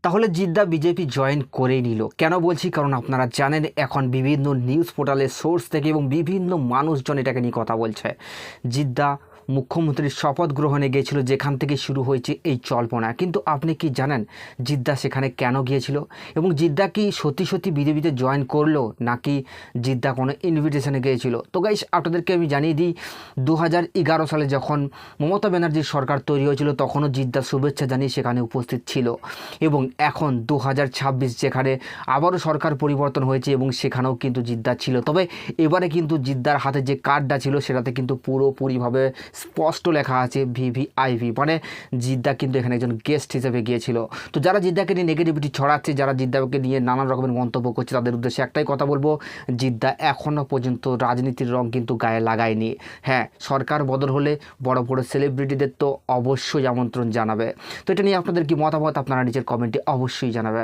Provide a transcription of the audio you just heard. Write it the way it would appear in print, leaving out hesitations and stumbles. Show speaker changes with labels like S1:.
S1: তাহলে Jeddah BJP join করেই নিল কেন বলছি? কারণ আপনারা জানেন এখন বিভিন্ন নিউজ পোর্টালের সোর্স থেকে এবং বিভিন্ন মানুষজন এটাকে নিয়ে কথা বলছে। জিদ্দা মুখ্যমন্ত্রীর শপথ গ্রহণে গিয়েছিল, যেখান থেকে শুরু হয়েছে এই জল্পনা। কিন্তু আপনি কি জানেন জিদ্দা সেখানে কেন গিয়েছিল এবং জিদ্দা কি সত্যি সত্যি বিজেপিতে জয়েন করলো নাকি জিদ্দা কোনো ইনভিটেশনে গিয়েছিল? তো গাইস, আপনাদেরকে আমি জানিয়ে দিই, 2011 সালে যখন মমতা ব্যানার্জির সরকার তৈরি হয়েছিল তখনও জিদ্দা শুভেচ্ছা জানিয়ে সেখানে উপস্থিত ছিল। এবং এখন 2026 যেখানে আবারও সরকার পরিবর্তন হয়েছে এবং সেখানেও কিন্তু জিদ্দা ছিল। তবে এবারে কিন্তু জিদ্দার হাতে যে কার্ডটা ছিল সেটাতে কিন্তু পুরোপুরিভাবে স্পষ্ট লেখা আছে ভিভিআইপি, মানে জিদ্দা কিন্তু এখানে একজন গেস্ট হিসেবে গিয়েছিল। তো যারা জিদ্দাকে নিয়ে নেগেটিভিটি ছড়াচ্ছে, যারা জিদ্দাকে নিয়ে নানান রকমের মন্তব্য করছে, তাদের উদ্দেশ্যে একটাই কথা বলবো, জিদ্দা এখনও পর্যন্ত রাজনীতির রং কিন্তু গায়ে লাগায়নি। হ্যাঁ, সরকার বদল হলে বড় বড় সেলিব্রিটিদের তো অবশ্যই আমন্ত্রণ জানাবে। তো এটা নিয়ে আপনাদের কি মতামত, আপনারা নিজের কমেন্টে অবশ্যই জানাবেন।